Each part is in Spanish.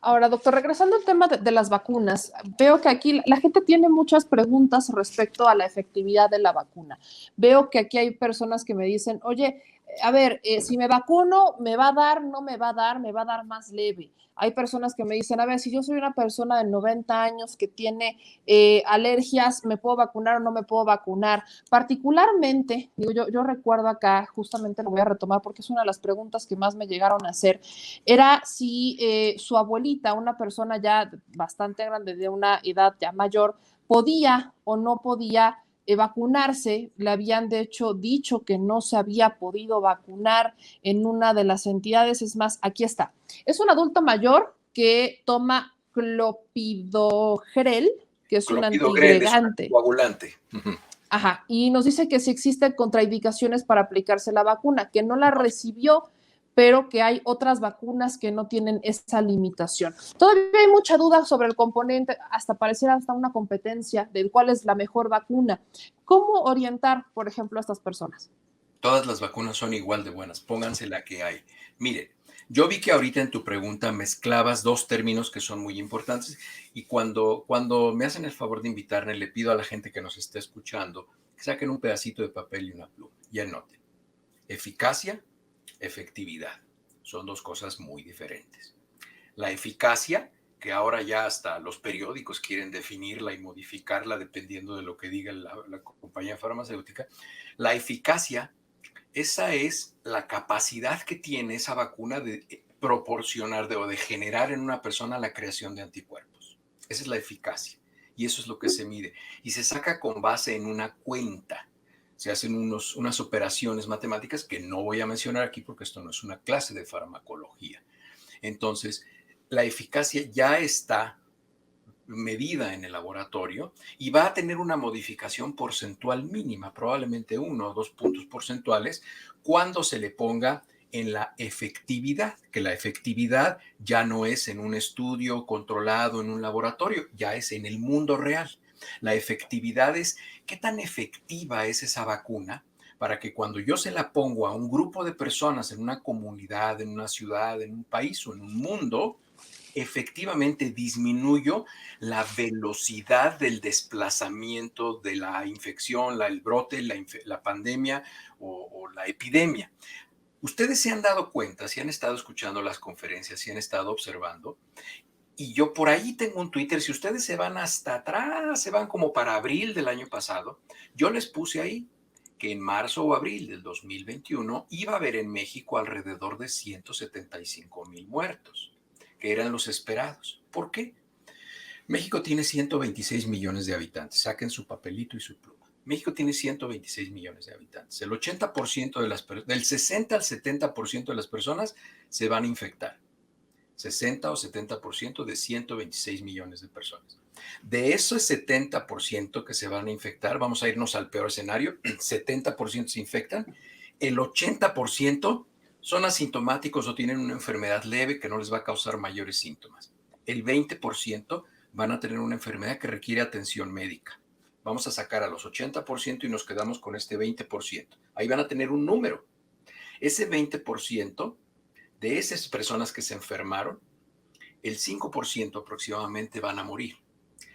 Ahora, doctor, regresando al tema de las vacunas, veo que aquí la gente tiene muchas preguntas respecto a la efectividad de la vacuna. Veo que aquí hay personas que me dicen, oye, a ver, si me vacuno, ¿me va a dar, no me va a dar, me va a dar más leve? Hay personas que me dicen, a ver, si yo soy una persona de 90 años que tiene alergias, ¿me puedo vacunar o no me puedo vacunar? Particularmente, digo, yo recuerdo acá, justamente lo voy a retomar porque es una de las preguntas que más me llegaron a hacer, era si su abuelita, una persona ya bastante grande, de una edad ya mayor, podía o no podía vacunarse. Le habían de hecho dicho que no se había podido vacunar en una de las entidades. Es más, aquí está. Es un adulto mayor que toma clopidogrel, que es un Clopidogrel es un antigregante. anticoagulante. Ajá, y nos dice que si existen contraindicaciones para aplicarse la vacuna, que no la recibió, pero que hay otras vacunas que no tienen esa limitación. Todavía hay mucha duda sobre el componente, hasta pareciera hasta una competencia de cuál es la mejor vacuna. ¿Cómo orientar, por ejemplo, a estas personas? Todas las vacunas son igual de buenas, pónganse la que hay. Mire, yo vi que ahorita en tu pregunta mezclabas dos términos que son muy importantes y cuando me hacen el favor de invitarme, le pido a la gente que nos esté escuchando que saquen un pedacito de papel y una pluma y anoten. Eficacia, efectividad. Son dos cosas muy diferentes. La eficacia, que ahora ya hasta los periódicos quieren definirla y modificarla dependiendo de lo que diga la compañía farmacéutica, la eficacia, esa es la capacidad que tiene esa vacuna de proporcionar o de generar en una persona la creación de anticuerpos. Esa es la eficacia y eso es lo que se mide. Y se saca con base en una cuenta. Se hacen unas operaciones matemáticas que no voy a mencionar aquí porque esto no es una clase de farmacología. Entonces, la eficacia ya está medida en el laboratorio y va a tener una modificación porcentual mínima, probablemente 1 o 2 puntos porcentuales, cuando se le ponga en la efectividad, que la efectividad ya no es en un estudio controlado en un laboratorio, ya es en el mundo real. La efectividad es qué tan efectiva es esa vacuna para que cuando yo se la pongo a un grupo de personas en una comunidad, en una ciudad, en un país o en un mundo, efectivamente disminuyo la velocidad del desplazamiento de la infección, el brote, la pandemia o la epidemia. Ustedes se han dado cuenta, si han estado escuchando las conferencias, si han estado observando, y yo por ahí tengo un Twitter, si ustedes se van hasta atrás, se van como para abril del año pasado, yo les puse ahí que en marzo o abril del 2021 iba a haber en México alrededor de 175,000 muertos, que eran los esperados. ¿Por qué? México tiene 126 millones de habitantes. Saquen su papelito y su pluma. México tiene 126 millones de habitantes. El 80% del 60 al 70% de las personas se van a infectar. 60 o 70% de 126 millones de personas. De esos 70% que se van a infectar, vamos a irnos al peor escenario, 70% se infectan, el 80% son asintomáticos o tienen una enfermedad leve que no les va a causar mayores síntomas. El 20% van a tener una enfermedad que requiere atención médica. Vamos a sacar a los 80% y nos quedamos con este 20%. Ahí van a tener un número. Ese 20% de esas personas que se enfermaron, el 5% aproximadamente van a morir,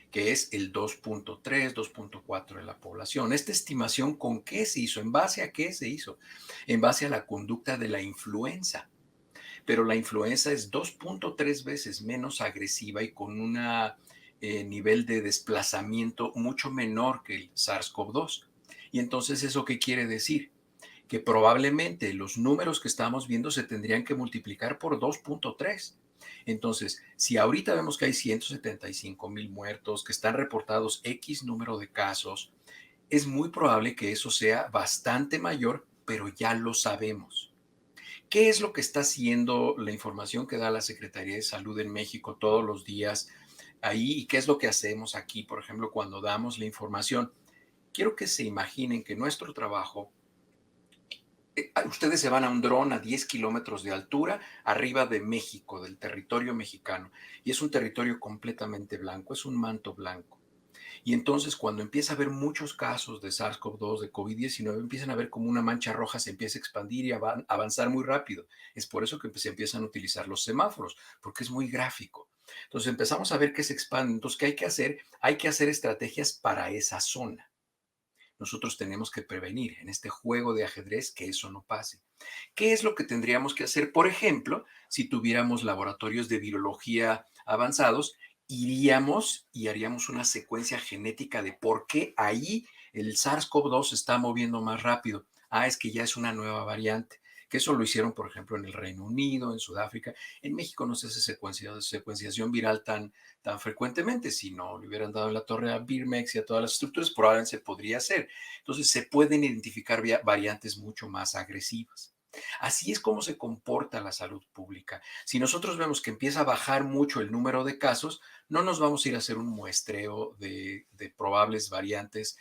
que es el 2.3, 2.4 de la población. Esta estimación, ¿con qué se hizo? ¿En base a qué se hizo? En base a la conducta de la influenza. Pero la influenza es 2.3 veces menos agresiva y con un nivel de desplazamiento mucho menor que el SARS-CoV-2. Y entonces, ¿eso qué quiere decir? Que probablemente los números que estamos viendo se tendrían que multiplicar por 2.3. Entonces, si ahorita vemos que hay 175,000 muertos, que están reportados X número de casos, es muy probable que eso sea bastante mayor, pero ya lo sabemos. ¿Qué es lo que está haciendo la información que da la Secretaría de Salud en México todos los días ahí? ¿Y qué es lo que hacemos aquí, por ejemplo, cuando damos la información? Quiero que se imaginen que nuestro trabajo, ustedes se van a un dron a 10 kilómetros de altura arriba de México, del territorio mexicano, y es un territorio completamente blanco, es un manto blanco. Y entonces cuando empieza a haber muchos casos de SARS-CoV-2, de COVID-19, empiezan a ver como una mancha roja se empieza a expandir y avanzar muy rápido. Es por eso que se empiezan a utilizar los semáforos, porque es muy gráfico. Entonces empezamos a ver que se expande. Entonces, ¿qué hay que hacer? Hay que hacer estrategias para esa zona. Nosotros tenemos que prevenir en este juego de ajedrez que eso no pase. ¿Qué es lo que tendríamos que hacer? Por ejemplo, si tuviéramos laboratorios de virología avanzados, iríamos y haríamos una secuencia genética de por qué ahí el SARS-CoV-2 se está moviendo más rápido. Ah, es que ya es una nueva variante. Que eso lo hicieron, por ejemplo, en el Reino Unido, en Sudáfrica. En México no se hace secuenciación viral tan frecuentemente. Si no le hubieran dado en la torre a Birmex y a todas las estructuras, probablemente se podría hacer. Entonces, se pueden identificar variantes mucho más agresivas. Así es como se comporta la salud pública. Si nosotros vemos que empieza a bajar mucho el número de casos, no nos vamos a ir a hacer un muestreo de probables variantes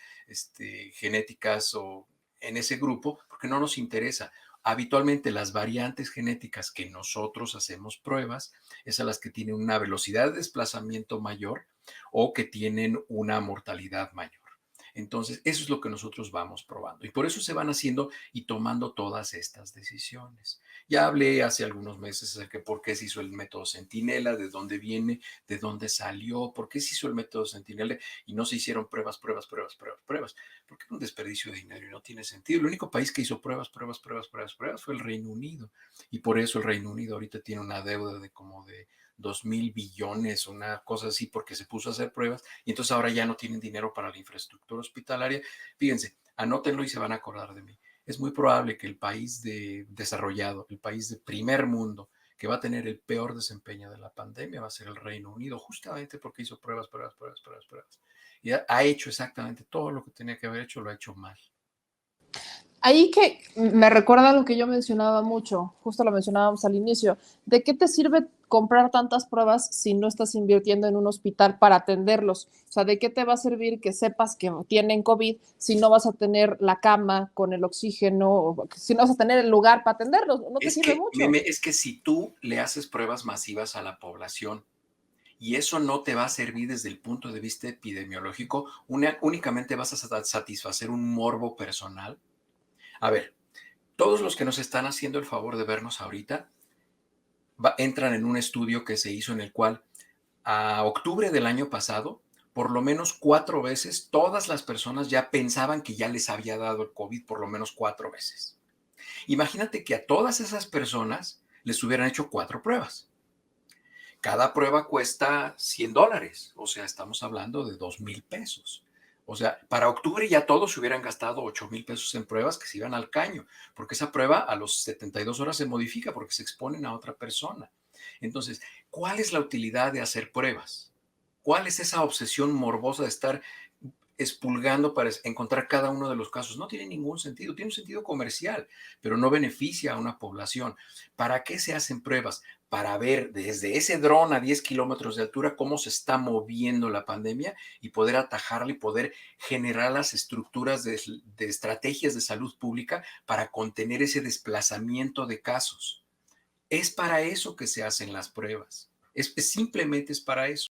genéticas o en ese grupo, porque no nos interesa. Habitualmente las variantes genéticas que nosotros hacemos pruebas es a las que tienen una velocidad de desplazamiento mayor o que tienen una mortalidad mayor. Entonces, eso es lo que nosotros vamos probando y por eso se van haciendo y tomando todas estas decisiones. Ya hablé hace algunos meses acerca de por qué se hizo el método Centinela, de dónde viene, de dónde salió, por qué se hizo el método Centinela y no se hicieron pruebas, porque es un desperdicio de dinero y no tiene sentido. El único país que hizo pruebas fue el Reino Unido y por eso el Reino Unido ahorita tiene una deuda de como de 2.000 billones, una cosa así, porque se puso a hacer pruebas y entonces ahora ya no tienen dinero para la infraestructura hospitalaria. Fíjense, anótenlo y se van a acordar de mí. Es muy probable que el país desarrollado, el país de primer mundo, que va a tener el peor desempeño de la pandemia, va a ser el Reino Unido, justamente porque hizo pruebas. Y ha hecho exactamente todo lo que tenía que haber hecho, lo ha hecho mal. Ahí que me recuerda lo que yo mencionaba mucho, justo lo mencionábamos al inicio, ¿de qué te sirve comprar tantas pruebas si no estás invirtiendo en un hospital para atenderlos? O sea, ¿de qué te va a servir que sepas que tienen COVID si no vas a tener la cama con el oxígeno, o si no vas a tener el lugar para atenderlos? No te sirve mucho. Es que si tú le haces pruebas masivas a la población, y eso no te va a servir desde el punto de vista epidemiológico, únicamente vas a satisfacer un morbo personal. A ver, todos los que nos están haciendo el favor de vernos ahorita entran en un estudio que se hizo en el cual a octubre del año pasado, por lo menos 4 veces, todas las personas ya pensaban que ya les había dado el COVID por lo menos 4 veces. Imagínate que a todas esas personas les hubieran hecho 4 pruebas. Cada prueba cuesta $100, o sea, estamos hablando de 2,000 pesos. O sea, para octubre ya todos hubieran gastado 8,000 pesos en pruebas que se iban al caño, porque esa prueba a los 72 horas se modifica porque se exponen a otra persona. Entonces, ¿cuál es la utilidad de hacer pruebas? ¿Cuál es esa obsesión morbosa de estar expulgando para encontrar cada uno de los casos? No tiene ningún sentido, tiene un sentido comercial, pero no beneficia a una población. ¿Para qué se hacen pruebas? Para ver desde ese dron a 10 kilómetros de altura cómo se está moviendo la pandemia y poder atajarla y poder generar las estructuras de estrategias de salud pública para contener ese desplazamiento de casos. Es para eso que se hacen las pruebas. Simplemente es para eso.